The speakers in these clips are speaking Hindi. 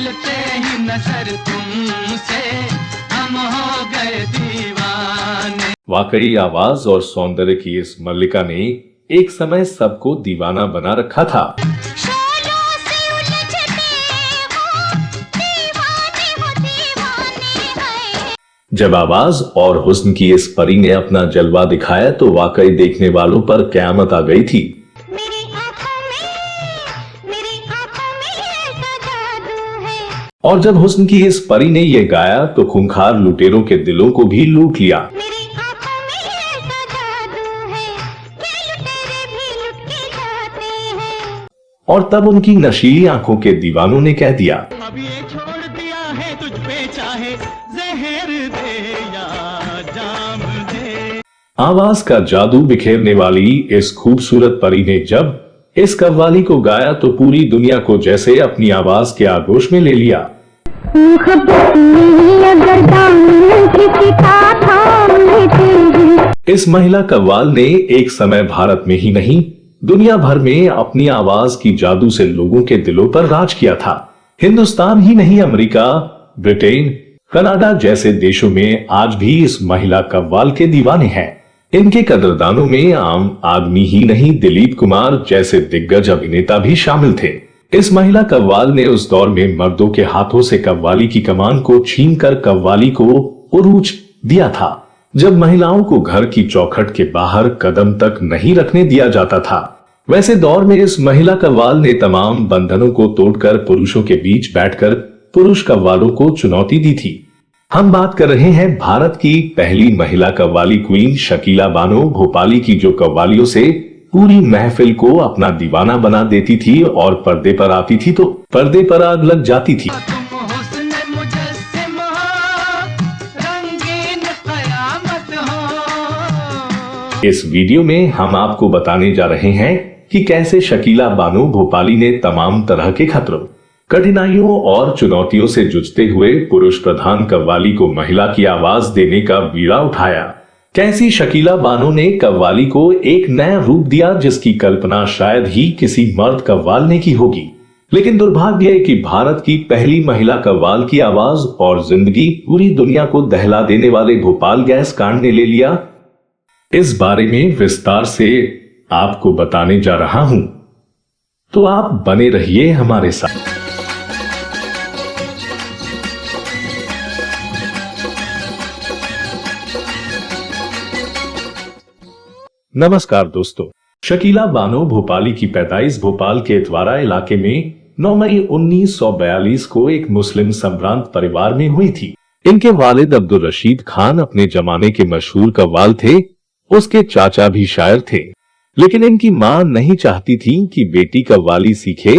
मिलते ही नजर तुमसे हम हो गए दीवाने। वाकई आवाज और सौंदर्य की इस मल्लिका ने एक समय सबको दीवाना बना रखा था। जब आवाज और हुस्न की इस परी ने अपना जलवा दिखाया तो वाकई देखने वालों पर क़यामत आ गई थी। और जब हुस्न की इस परी ने ये गाया तो खूंखार लुटेरों के दिलों को भी लूट लिया। और तब उनकी नशीली आंखों के दीवानों ने कह दिया, अब ये छोड़ दिया है तुझ पे, चाहे जहर दे या जाम दे। आवाज का जादू बिखेरने वाली इस खूबसूरत परी ने जब इस कव्वाली को गाया तो पूरी दुनिया को जैसे अपनी आवाज के आगोश में ले लिया। इस महिला कव्वाल ने एक समय भारत में ही नहीं दुनिया भर में अपनी आवाज की जादू से लोगों के दिलों पर राज किया था। हिंदुस्तान ही नहीं, अमेरिका, ब्रिटेन, कनाडा जैसे देशों में आज भी इस महिला कव्वाल के दीवाने हैं। इनके कदरदानों में आम आदमी ही नहीं, दिलीप कुमार जैसे दिग्गज अभिनेता भी शामिल थे। इस महिला कव्वाल ने उस दौर में मर्दों के हाथों से कव्वाली की कमान को छीनकर कव्वाली को उरूज दिया था, जब महिलाओं को घर की चौखट के बाहर कदम तक नहीं रखने दिया जाता था। वैसे दौर में इस महिला कव्वाल ने तमाम बंधनों को तोड़कर पुरुषों के बीच बैठकर पुरुष कव्वालों को चुनौती दी थी। हम बात कर रहे हैं भारत की पहली महिला कव्वाली क्वीन शकीला बानो भोपाली की, जो कव्वालियों से पूरी महफिल को अपना दीवाना बना देती थी और पर्दे पर आती थी तो पर्दे पर आग लग जाती थी। इस वीडियो में हम आपको बताने जा रहे हैं कि कैसे शकीला बानो भोपाली ने तमाम तरह के खतरों, कठिनाइयों और चुनौतियों से जूझते हुए पुरुष प्रधान कव्वाली को महिला की आवाज देने का बीड़ा उठाया। कैसी शकीला बानो ने कव्वाली को एक नया रूप दिया जिसकी कल्पना शायद ही किसी मर्द कव्वाल ने की होगी। लेकिन दुर्भाग्य है कि भारत की पहली महिला कव्वाल की आवाज और जिंदगी पूरी दुनिया को दहला देने वाले भोपाल गैस कांड ने ले लिया। इस बारे में विस्तार से आपको बताने जा रहा हूं, तो आप बने रहिए हमारे साथ। नमस्कार दोस्तों, शकीला बानो भोपाली की पैदाइश भोपाल के इतवारा इलाके में 9 मई 1942 को एक मुस्लिम संभ्रांत परिवार में हुई थी। इनके वालिद अब्दुल रशीद खान अपने जमाने के मशहूर कव्वाल थे, उसके चाचा भी शायर थे। लेकिन इनकी मां नहीं चाहती थी कि बेटी कव्वाली सीखे,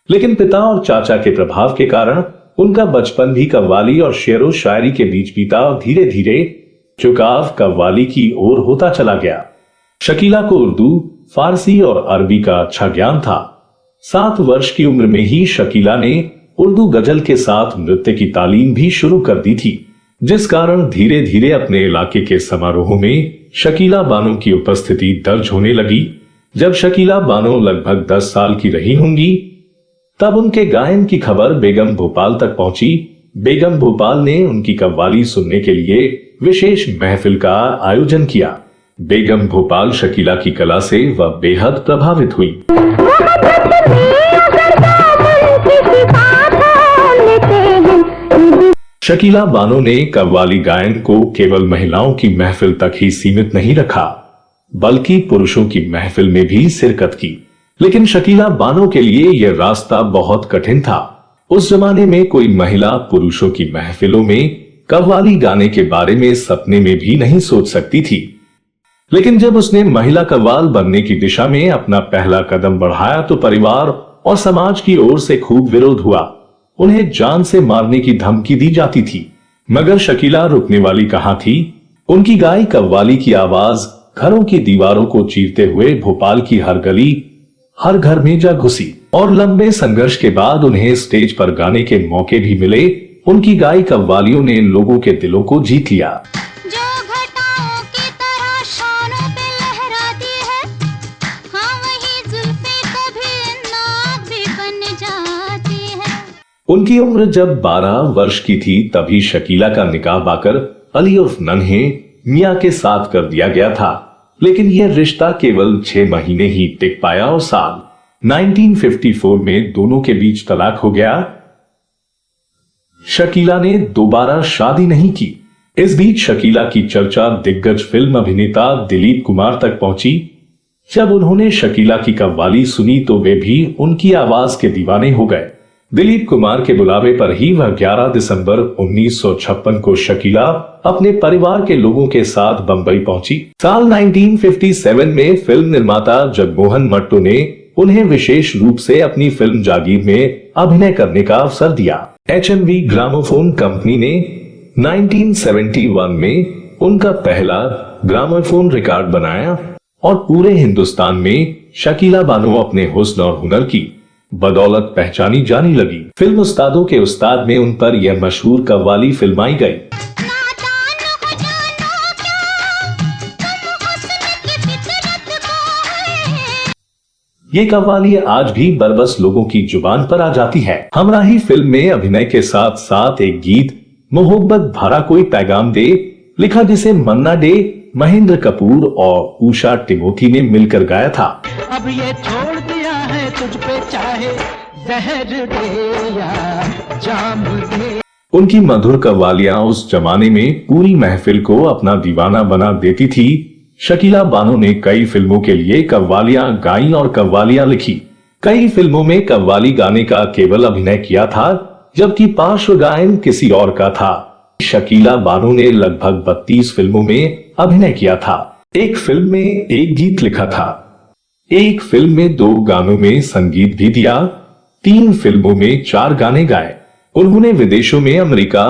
लेकिन पिता और चाचा के प्रभाव के कारण उनका बचपन भी कव्वाली और शेरो शायरी के बीच बीता और धीरे धीरे झुकाव कव्वाली की ओर होता चला गया। शकीला को उर्दू, फारसी और अरबी का अच्छा ज्ञान था। 7 वर्ष की उम्र में ही शकीला ने उर्दू गजल के साथ नृत्य की तालीम भी शुरू कर दी थी, जिस कारण धीरे धीरे अपने इलाके के समारोहों में शकीला बानो की उपस्थिति दर्ज होने लगी। जब शकीला बानो लगभग 10 साल की रही होंगी तब उनके गायन की खबर बेगम भोपाल तक पहुंची। बेगम भोपाल ने उनकी कव्वाली सुनने के लिए विशेष महफिल का आयोजन किया। बेगम भोपाल शकीला की कला से वह बेहद प्रभावित हुई। शकीला बानो ने कव्वाली गायन को केवल महिलाओं की महफिल तक ही सीमित नहीं रखा, बल्कि पुरुषों की महफिल में भी शिरकत की। लेकिन शकीला बानो के लिए यह रास्ता बहुत कठिन था। उस जमाने में कोई महिला पुरुषों की महफिलों में कव्वाली गाने के बारे में सपने में भी नहीं सोच सकती थी। लेकिन जब उसने महिला कव्वाल बनने की दिशा में अपना पहला कदम बढ़ाया तो परिवार और समाज की ओर से खूब विरोध हुआ। उन्हें जान से मारने की धमकी दी जाती थी, मगर शकीला रुकने वाली कहां थी। उनकी गाई कव्वाली की आवाज घरों की दीवारों को चीरते हुए भोपाल की हर गली, हर घर में जा घुसी और लंबे संघर्ष के बाद उन्हें स्टेज पर गाने के मौके भी मिले। उनकी गाई कव्वालियों ने लोगों के दिलों को जीत लिया। उनकी उम्र जब 12 वर्ष की थी तभी शकीला का निकाह बाकर अली उर्फ नन्हे मियां के साथ कर दिया गया था, लेकिन यह रिश्ता केवल 6 महीने ही टिक पाया और साल 1954 में दोनों के बीच तलाक हो गया। शकीला ने दोबारा शादी नहीं की। इस बीच शकीला की चर्चा दिग्गज फिल्म अभिनेता दिलीप कुमार तक पहुंची। जब उन्होंने शकीला की कव्वाली सुनी तो वे भी उनकी आवाज के दीवाने हो गए। दिलीप कुमार के बुलावे पर ही वह 11 दिसंबर 1956 को शकीला अपने परिवार के लोगों के साथ बंबई पहुंची। साल 1957 में फिल्म निर्माता जगमोहन मट्टू ने उन्हें विशेष रूप से अपनी फिल्म जागीर में अभिनय करने का अवसर दिया। HMV ग्रामोफोन कंपनी ने 1971 में उनका पहला ग्रामोफोन रिकॉर्ड बनाया और पूरे हिंदुस्तान में शकीला बानो अपने हुस्न और हुनर की बदौलत पहचानी जाने लगी। फिल्म उस्तादों के उस्ताद में उन पर यह मशहूर कव्वाली फिल्माई गई। ये कव्वाली आज भी बरबस लोगों की जुबान पर आ जाती है। हमराही फिल्म में अभिनय के साथ साथ एक गीत मोहब्बत भरा कोई पैगाम दे लिखा, जिसे मन्ना डे, महेंद्र कपूर और उषा टिमोथी ने मिलकर गाया था। अब ये छोड़ दिया है तुझ पे चाहे जहर दे या जाम दे। उनकी मधुर कव्वालियां उस जमाने में पूरी महफिल को अपना दीवाना बना देती थी। शकीला बानो ने कई फिल्मों के लिए कव्वालियां गाई और कव्वालियां लिखी। कई फिल्मों में कव्वाली गाने का केवल अभिनय किया था, जबकि पार्श्व गायन किसी और का था। शकीला बानो ने लगभग 32 फिल्मों में अभिनय किया था। एक फिल्म में एक गीत लिखा था, एक फिल्म में 2 गानों में संगीत भी दिया, 3 फिल्मों में 4 गाने गाए। उन्होंने विदेशों में अमेरिका,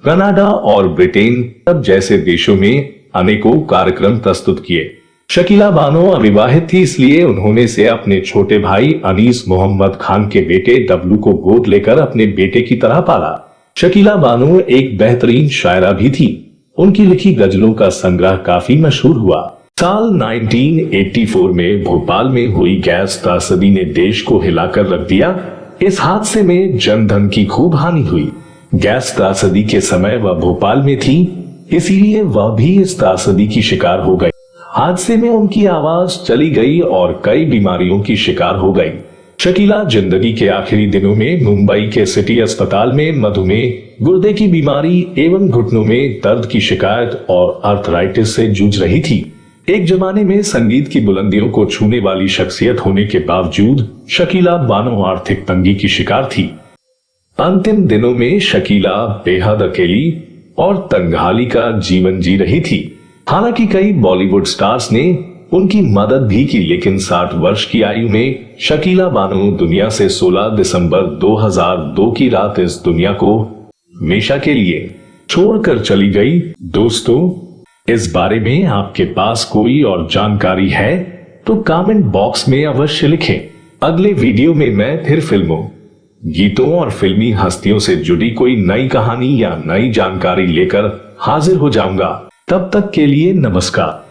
कनाडा और ब्रिटेन जैसे देशों में अनेकों कार्यक्रम प्रस्तुत किए। शकीला बानो अविवाहित थी, इसलिए उन्होंने से अपने छोटे भाई अनीस मोहम्मद खान के बेटे डब्लू को गोद लेकर अपने बेटे की तरह पाला। शकीला बानो एक बेहतरीन शायरा भी थी। उनकी लिखी गजलों का संग्रह काफी मशहूर हुआ। साल 1984 में भोपाल में हुई गैस त्रासदी ने देश को हिलाकर रख दिया। इस हादसे में जन धन की खूब हानि हुई। गैस त्रासदी के समय वह भोपाल में थी, इसीलिए वह भी इस त्रासदी की शिकार हो गई। हादसे में उनकी आवाज चली गई और कई बीमारियों की शिकार हो गई। शकीला जिंदगी के आखिरी दिनों में मुंबई के सिटी अस्पताल में मधुमेह, गुर्दे की बीमारी एवं घुटनों में दर्द की शिकायत और आर्थराइटिस से जूझ रही थी। एक जमाने में संगीत की बुलंदियों को छूने वाली शख्सियत होने के बावजूद शकीला बानो आर्थिक तंगी की शिकार थी। अंतिम दिनों में शकीला बेहद अकेली और तंगहाली का जीवन जी रही थी। हालांकि कई बॉलीवुड स्टार्स ने उनकी मदद भी की, लेकिन 60 वर्ष की आयु में शकीला बानो दुनिया से 16 दिसंबर 2002 की रात इस दुनिया को हमेशा के लिए छोड़कर चली गई। दोस्तों, इस बारे में आपके पास कोई और जानकारी है तो कमेंट बॉक्स में अवश्य लिखें। अगले वीडियो में मैं फिर फिल्मों, गीतों और फिल्मी हस्तियों से जुड़ी कोई नई कहानी या नई जानकारी लेकर हाजिर हो जाऊंगा। तब तक के लिए नमस्कार।